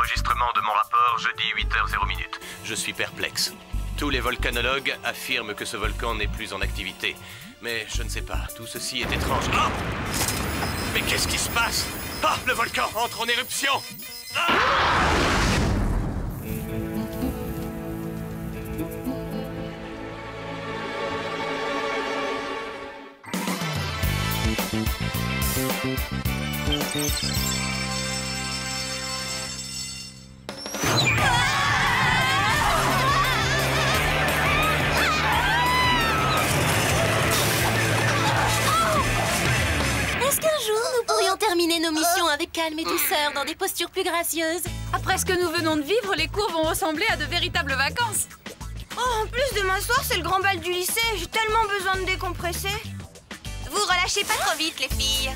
Enregistrement de mon rapport jeudi 8h00. Je suis perplexe. Tous les volcanologues affirment que ce volcan n'est plus en activité. Mais je ne sais pas, tout ceci est étrange. Ah! Mais qu'est-ce qui se passe? Ah, le volcan entre en éruption! Ah! Est-ce qu'un jour nous pourrions terminer nos missions avec calme et douceur dans des postures plus gracieuses? Après ce que nous venons de vivre, les cours vont ressembler à de véritables vacances. Oh, en plus de m'asseoir, c'est le grand bal du lycée. J'ai tellement besoin de décompresser. Vous relâchez pas trop vite, les filles.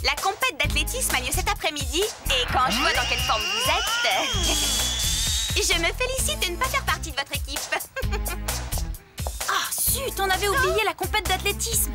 La compète d'athlétisme a lieu cet après-midi, et quand je vois dans quelle forme vous êtes, je me félicite de ne pas faire partie de votre équipe. Ah, zut, on avait oublié la compète d'athlétisme.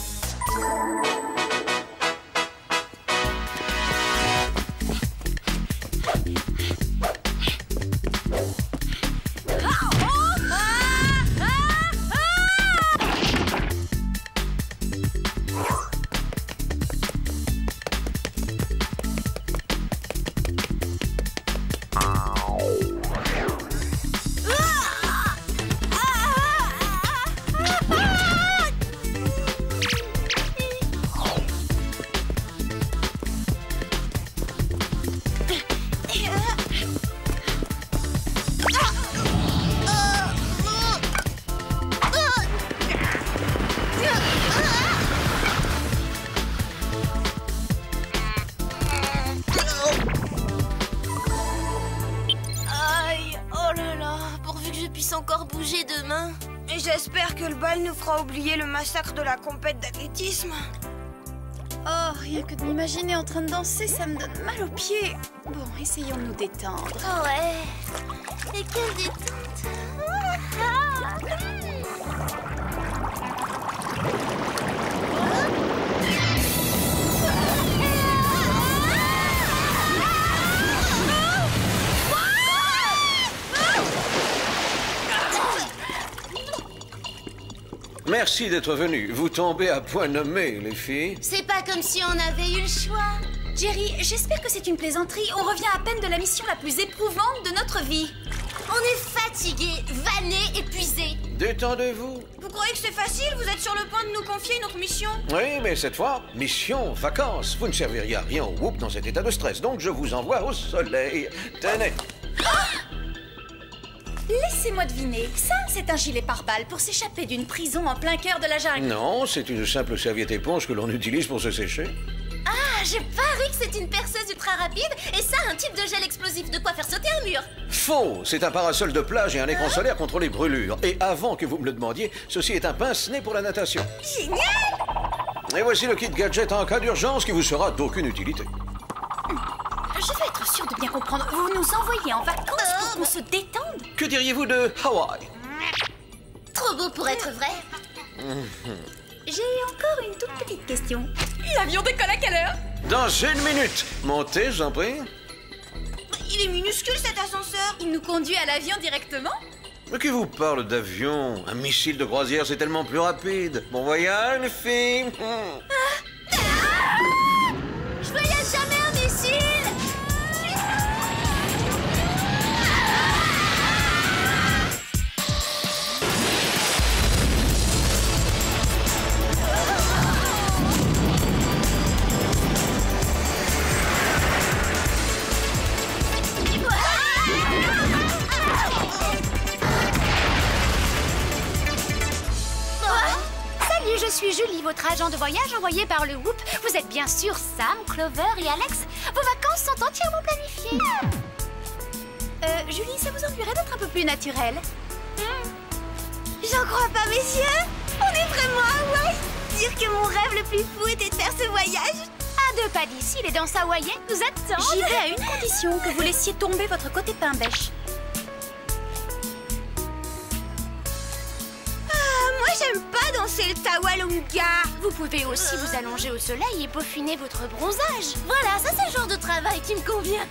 Encore bouger demain. Et j'espère que le bal nous fera oublier le massacre de la compète d'athlétisme. Oh, rien que de m'imaginer en train de danser, ça me donne mal aux pieds. Bon, essayons de nous détendre. Oh ouais. Et quelle détente. Merci d'être venus. Vous tombez à point nommé, les filles. C'est pas comme si on avait eu le choix. Jerry, j'espère que c'est une plaisanterie. On revient à peine de la mission la plus éprouvante de notre vie. On est fatigués, vannés, épuisés. Détendez-vous. Vous croyez que c'est facile? Vous êtes sur le point de nous confier notre mission? Oui, mais cette fois, mission, vacances. Vous ne serviriez à rien au Whoop dans cet état de stress, donc je vous envoie au soleil. Tenez. Laissez-moi deviner. Ça, c'est un gilet pare-balles pour s'échapper d'une prison en plein cœur de la jungle. Non, c'est une simple serviette éponge que l'on utilise pour se sécher. Ah, j'ai parie que c'est une perceuse ultra rapide et ça, un type de gel explosif de quoi faire sauter un mur. Faux! C'est un parasol de plage et un écran solaire contre les brûlures. Et avant que vous me le demandiez, ceci est un pince-nez pour la natation. Génial! Et voici le kit gadget en cas d'urgence qui vous sera d'aucune utilité. Je veux être sûre de bien comprendre. Vous nous envoyez en vacances pour qu'on se détende? Que diriez-vous de Hawaï? Trop beau pour être vrai. J'ai encore une toute petite question. L'avion décolle à quelle heure? Dans 1 minute. Montez, j'en prie. Il est minuscule cet ascenseur. Il nous conduit à l'avion directement? Mais qui vous parle d'avion? Un missile de croisière, c'est tellement plus rapide. Bon voyage, les filles. Je voyage jamais en missile. Je suis Julie, votre agent de voyage envoyé par le Whoop. Vous êtes bien sûr Sam, Clover et Alex. Vos vacances sont entièrement planifiées. Julie, ça vous ennuierait d'être un peu plus naturel? J'en crois pas, messieurs. On est vraiment à Hawaï. Dire que mon rêve le plus fou était de faire ce voyage. À 2 pas d'ici, les danses hawaïennes nous attendent. J'y vais à une condition, que vous laissiez tomber votre côté pain bêche. Moi, j'aime pas danser le tawalunga. Vous pouvez aussi vous allonger au soleil et peaufiner votre bronzage. Voilà, ça c'est le genre de travail qui me convient.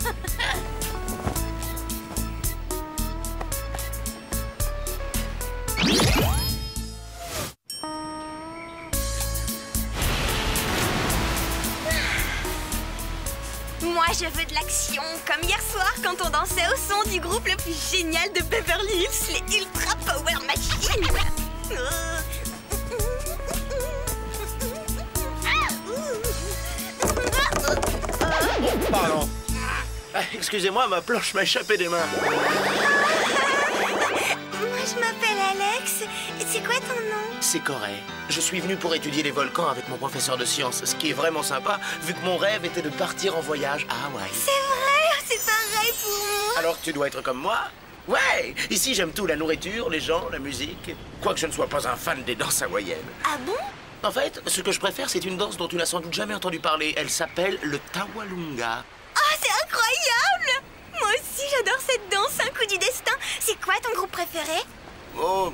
Moi, je veux de l'action, comme hier soir quand on dansait au son du groupe le plus génial de Beverly Hills, les Ultra Power Machines. Pardon. Ah, excusez-moi, ma planche m'a échappé des mains. Moi, je m'appelle Alex. C'est quoi ton nom? C'est Corey. Je suis venu pour étudier les volcans avec mon professeur de sciences, ce qui est vraiment sympa, vu que mon rêve était de partir en voyage à Hawaï. C'est vrai, c'est pareil pour moi. Alors tu dois être comme moi? Ouais! Ici, j'aime tout, la nourriture, les gens, la musique. Quoique je ne sois pas un fan des danses hawaïennes. Ah bon? En fait, ce que je préfère, c'est une danse dont tu n'as sans doute jamais entendu parler. Elle s'appelle le Tawalunga. Oh, c'est incroyable! Moi aussi, j'adore cette danse, un coup du destin. C'est quoi ton groupe préféré? Oh,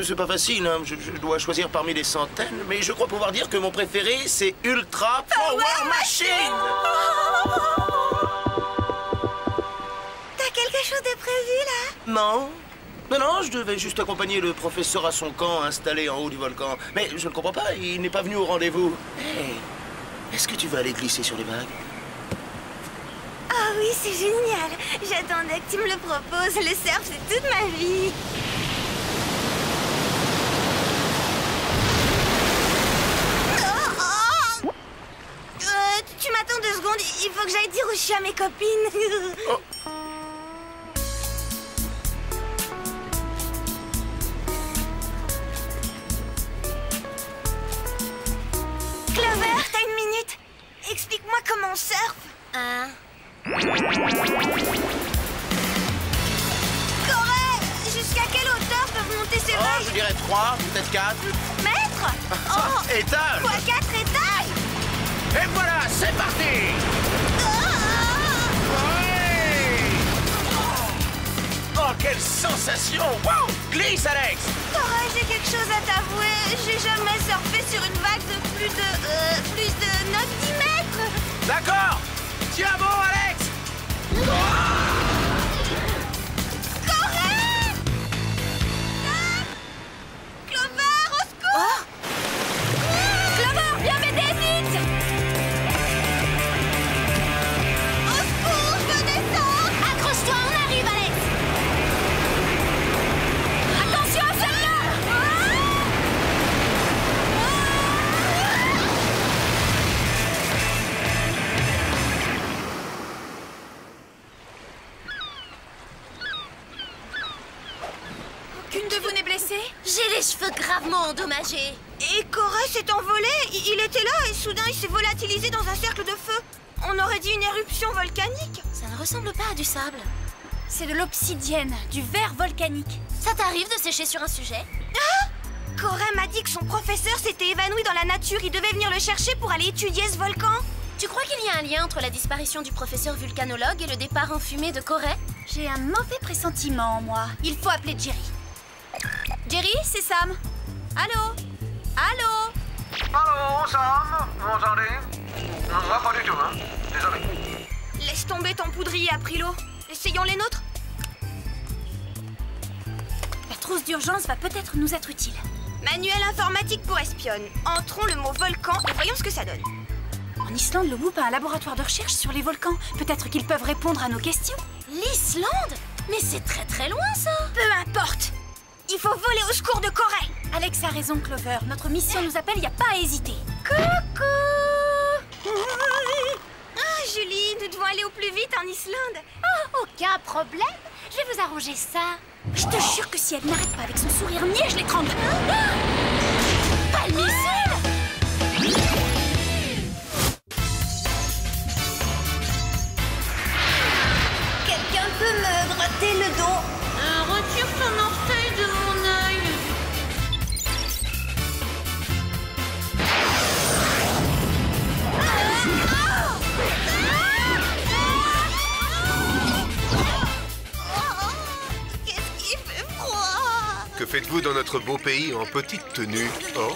c'est pas facile, hein. Je dois choisir parmi des centaines, mais je crois pouvoir dire que mon préféré, c'est Ultra Power Machine! T'as quelque chose de prévu, là? Non. Non, je devais juste accompagner le professeur à son camp installé en haut du volcan. Mais je ne comprends pas, il n'est pas venu au rendez-vous. Hey, est-ce que tu veux aller glisser sur les vagues? Ah oui, c'est génial. J'attendais que tu me le proposes. Le surf, c'est toute ma vie. Tu m'attends 2 secondes, il faut que j'aille dire où je suis à mes copines. Oh. Clover, t'as une minute? Explique-moi comment on surfe. Corée, jusqu'à quelle hauteur peuvent monter ces vagues? Je dirais 3, peut-être 4. Mètres? Oh, Étage! quoi, 4 étages? Et voilà, c'est parti! Oh, quelle sensation! Wow! Glisse, Alex! Corée, j'ai quelque chose à t'avouer. J'ai jamais surfé sur une vague de plus de 9-10 mètres. D'accord! Tiens bon, Alex! Corée! Clover, au secours! Clover, viens m'aider vite! Au secours, je descends! Accroche-toi, on arrive, Alex! Attention à celle-là! Aucune de vous n'est blessée? J'ai les cheveux gravement endommagés. Et Corée s'est envolé. Il était là et soudain il s'est volatilisé dans un cercle de feu. On aurait dit une éruption volcanique. Ça ne ressemble pas à du sable. C'est de l'obsidienne, du verre volcanique. Ça t'arrive de sécher sur un sujet? Corée m'a dit que son professeur s'était évanoui dans la nature. Il devait venir le chercher pour aller étudier ce volcan. Tu crois qu'il y a un lien entre la disparition du professeur vulcanologue et le départ en fumée de Corée? J'ai un mauvais pressentiment, moi. Il faut appeler Jerry. Jerry, c'est Sam. Allô? Allô? Allô, Sam? Vous m'entendez? Moi, pas du tout, hein. Désolé. Laisse tomber, ton poudrier a pris l'eau. Essayons les nôtres. La trousse d'urgence va peut-être nous être utile. Manuel informatique pour espionne. Entrons le mot volcan et voyons ce que ça donne. En Islande, le WHOOP a un laboratoire de recherche sur les volcans. Peut-être qu'ils peuvent répondre à nos questions. L'Islande? Mais c'est très très loin ça! Peu importe. Il faut voler au secours de Corée. Alex a raison, Clover. Notre mission nous appelle, il n'y a pas à hésiter. Coucou. Ah, Julie, nous devons aller au plus vite en Islande. Oh, aucun problème. Je vais vous arranger ça. Je te jure que si elle n'arrête pas avec son sourire niais, je l'étrangle. Pas le missile! Quelqu'un peut me gratter le dos? Retire ton orteil de mon œil. Qu'est-ce qui fait froid? Que faites-vous dans notre beau pays en petite tenue? Oh,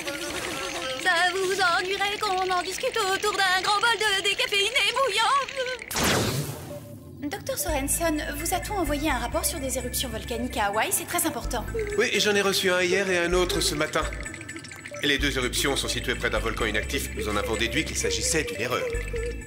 Ça vous ennuierait qu'on en discute autour d'un grand bol de décaféiné bouillant? Docteur Sorensen, vous a-t-on envoyé un rapport sur des éruptions volcaniques à Hawaï? C'est très important. Oui, et j'en ai reçu un hier et un autre ce matin. Les deux éruptions sont situées près d'un volcan inactif. Nous en avons déduit qu'il s'agissait d'une erreur.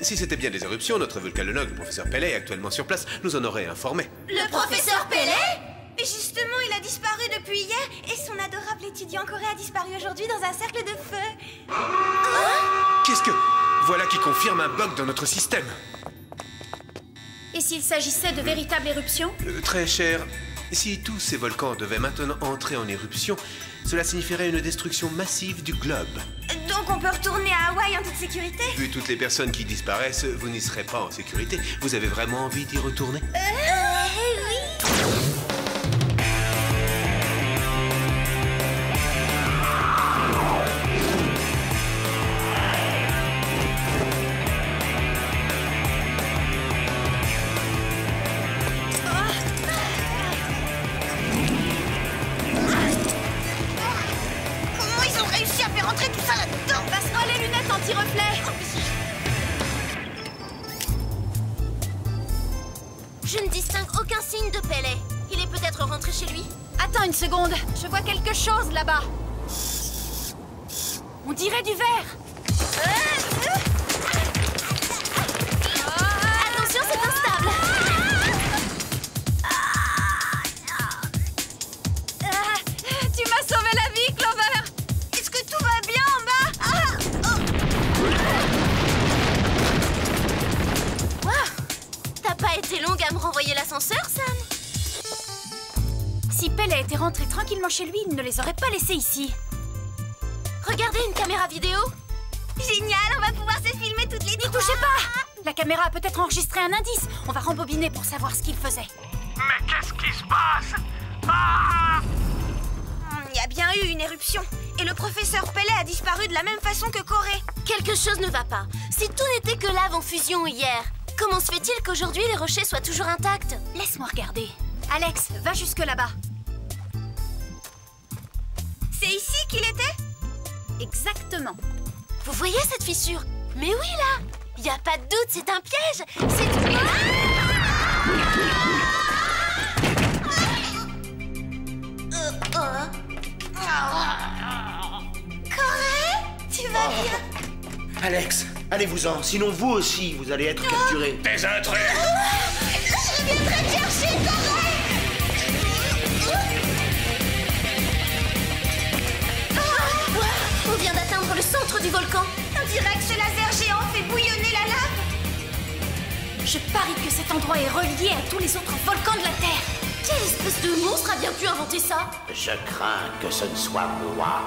Si c'était bien des éruptions, notre volcanologue, le professeur Pellet, est actuellement sur place, nous en aurait informé. Le professeur Pellet? Mais justement, il a disparu depuis hier et son adorable étudiant coréen a disparu aujourd'hui dans un cercle de feu. Qu'est-ce que... Voilà qui confirme un bug dans notre système. Et s'il s'agissait de véritables éruptions? Très cher, si tous ces volcans devaient maintenant entrer en éruption, cela signifierait une destruction massive du globe. Donc on peut retourner à Hawaï en toute sécurité? Vu toutes les personnes qui disparaissent, vous n'y serez pas en sécurité. Vous avez vraiment envie d'y retourner? Oui. Comment ils ont réussi à faire entrer tout ça là-dedans? Passe-moi les lunettes anti-reflet. Je ne distingue aucun signe de Pellet. Il est peut-être rentré chez lui. Attends une seconde, je vois quelque chose là-bas. On dirait du verre. Attention, c'est instable. Tu m'as sauvé la vie, Clover. Est-ce que tout va bien en bas? Waouh! T'as pas été longue à me renvoyer l'ascenseur, Sam? Si Pellet était rentré tranquillement chez lui, il ne les aurait pas laissés ici. Regardez une caméra vidéo. Génial, on va pouvoir se filmer toutes les N'y touchez pas! La caméra a peut-être enregistré un indice. On va rembobiner pour savoir ce qu'il faisait. Mais qu'est-ce qui se passe? Ah! Il y a bien eu une éruption. Et le professeur Pellet a disparu de la même façon que Corée. Quelque chose ne va pas. Si tout n'était que lave en fusion hier, comment se fait-il qu'aujourd'hui les rochers soient toujours intacts? Laisse-moi regarder. Alex, va jusque là-bas. C'est ici qu'il était? Exactement. Vous voyez cette fissure? Mais oui, là! Y a pas de doute, c'est un piège! C'est... Corée? Tu vas bien? Alex, allez-vous-en, sinon vous aussi, vous allez être capturés. Des intrus! Je viendrai te chercher, Corée! On vient d'atteindre le centre du volcan. On dirait que ce laser géant fait bouillonner la lave. Je parie que cet endroit est relié à tous les autres volcans de la Terre. Quelle espèce de monstre a bien pu inventer ça? Je crains que ce ne soit moi.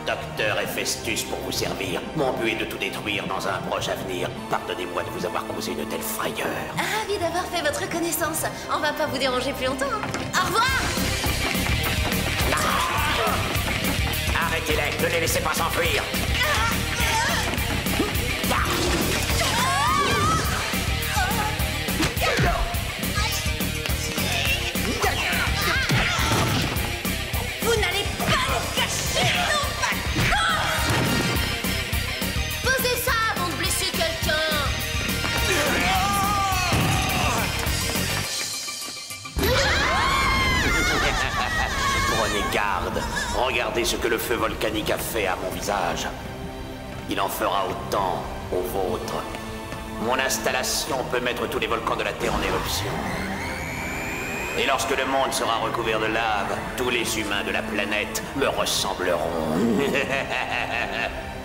Docteur Héphaestus pour vous servir. Mon but est de tout détruire dans un proche avenir. Pardonnez-moi de vous avoir causé une telle frayeur. Ravi d'avoir fait votre connaissance. On va pas vous déranger plus longtemps. Au revoir! Arrêtez-les, ne les laissez pas s'enfuir. Vous n'allez pas nous cacher nos vacances! Posez ça avant de blesser quelqu'un! Prenez garde. Regardez ce que le feu volcanique a fait à mon visage. Il en fera autant au vôtre. Mon installation peut mettre tous les volcans de la Terre en éruption. Et lorsque le monde sera recouvert de lave, tous les humains de la planète me ressembleront.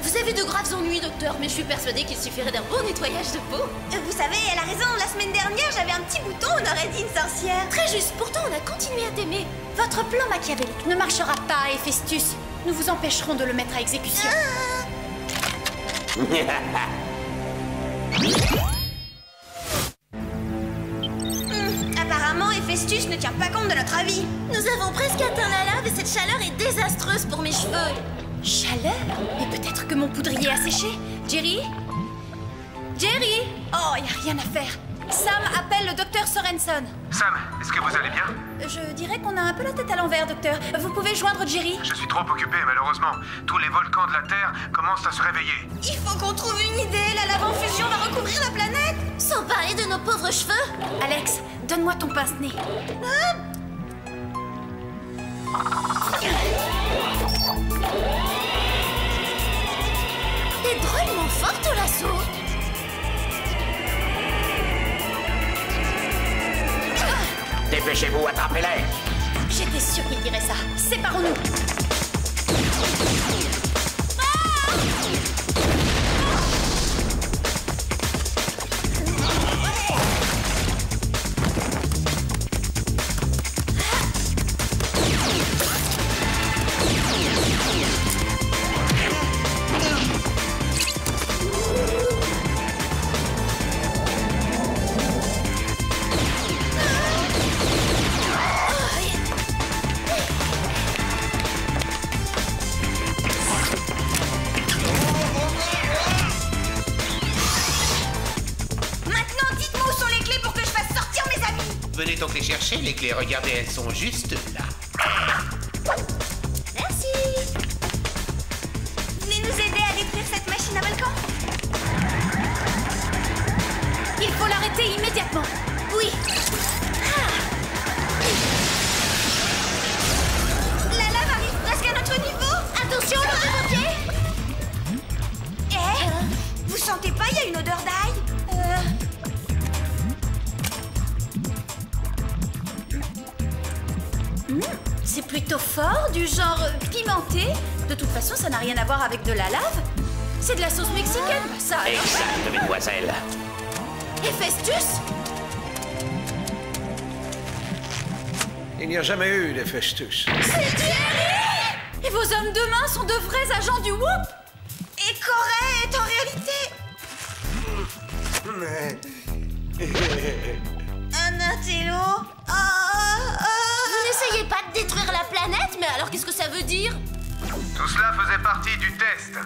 Vous avez de graves ennuis, docteur, mais je suis persuadée qu'il suffirait d'un bon nettoyage de peau. Vous savez, elle a raison, la semaine dernière, j'avais un petit bouton, on aurait dit une sorcière. Très juste, pourtant on a continué à t'aimer. Votre plan machiavélique ne marchera pas, Héphaestus. Nous vous empêcherons de le mettre à exécution. Apparemment, Héphaestus ne tient pas compte de notre avis. Nous avons presque atteint la lave et cette chaleur est désastreuse pour mes cheveux. Chaleur? Mais peut-être que mon poudrier a séché. Jerry? Jerry? Oh, y a rien à faire. Sam appelle le docteur Sorensen. Sam, est-ce que vous allez bien? Je dirais qu'on a un peu la tête à l'envers, docteur. Vous pouvez joindre Jerry? Je suis trop occupé, malheureusement. Tous les volcans de la Terre commencent à se réveiller. Il faut qu'on trouve une idée. La lave en fusion va recouvrir la planète. Sans parler de nos pauvres cheveux. Alex, donne-moi ton pince-nez. T'es drôlement forte, l'assaut. Dépêchez-vous, attrapez-les! J'étais sûre qu'il dirait ça. Séparons-nous. Venez donc les chercher, les clés. Regardez, elles sont juste là. Merci. Venez nous aider à détruire cette machine à volcan. Il faut l'arrêter immédiatement. Oui. La lave arrive presque à notre niveau. Attention, le pompier. Vous sentez pas, il y a une odeur d'ail? C'est plutôt fort, du genre pimenté. De toute façon, ça n'a rien à voir avec de la lave. C'est de la sauce mexicaine, ça. Exact, mesdemoiselles. Héphaestus? Il n'y a jamais eu d'Héphaestus. Et vos hommes de main sont de vrais agents du Whoop. Et Corée est en réalité... Un intello. Vous n'essayez pas de détruire la planète, mais alors qu'est-ce que ça veut dire? Tout cela faisait partie du test.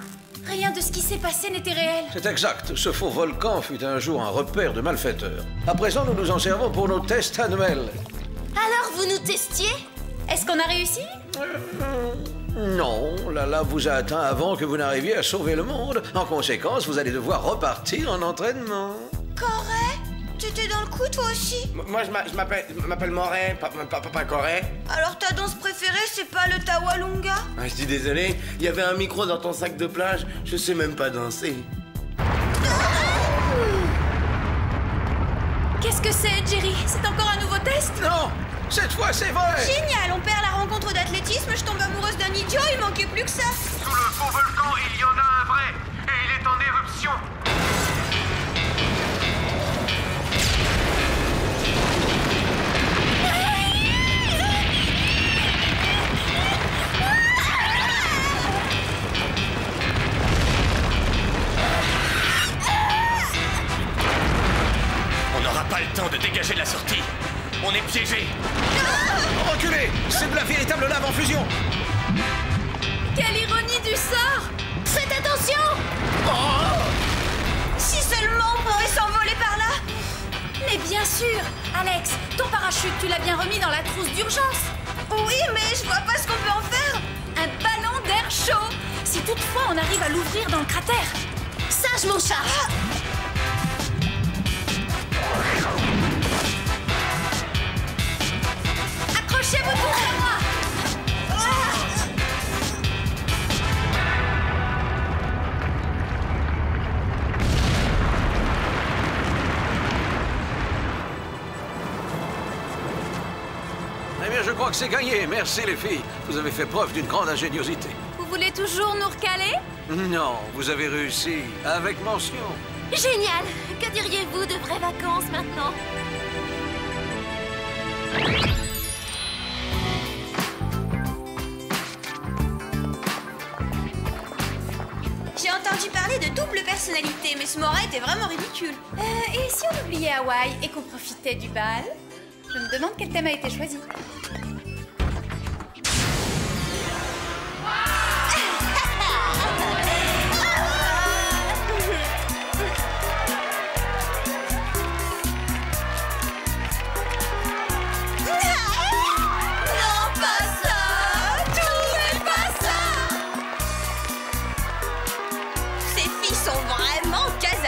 Rien de ce qui s'est passé n'était réel. C'est exact. Ce faux volcan fut un jour un repère de malfaiteurs. À présent, nous nous en servons pour nos tests annuels. Alors vous nous testiez? Est-ce qu'on a réussi? Non, la lave vous a atteint avant que vous n'arriviez à sauver le monde. En conséquence, vous allez devoir repartir en entraînement. Corée? T'étais dans le coup, toi aussi? Moi, je m'appelle Moret, pas Corée. Alors ta danse préférée, c'est pas le Tawalunga? Ah, je dis désolé, il y avait un micro dans ton sac de plage. Je sais même pas danser. Qu'est-ce que c'est, Jerry? C'est encore un nouveau test? Non! Cette fois, c'est vrai! Génial, on perd la rencontre d'athlétisme, je tombe amoureuse d'un idiot, il manquait plus que ça. Sous le faux volcan, il y en a un vrai. Et il est en éruption. On n'aura pas le temps de dégager la sortie. On est piégés. Reculez! C'est de la véritable lave en fusion! Quelle ironie du sort! Faites attention! Si seulement on pouvait s'envoler par là. Mais bien sûr! Alex, ton parachute, tu l'as bien remis dans la trousse d'urgence. Oui, mais je vois pas ce qu'on peut en faire. Un ballon d'air chaud! Si toutefois on arrive à l'ouvrir dans le cratère. Ça, je m'en charge. Accrochez-vous tous à moi! Eh bien, je crois que c'est gagné. Merci, les filles. Vous avez fait preuve d'une grande ingéniosité. Vous voulez toujours nous recaler? Non, vous avez réussi. Avec mention. Génial! Que diriez-vous de vraies vacances maintenant? J'ai entendu parler de double personnalité, mais ce Moret était vraiment ridicule. Et si on oubliait Hawaï et qu'on profitait du bal? Je me demande quel thème a été choisi. sont vraiment quasi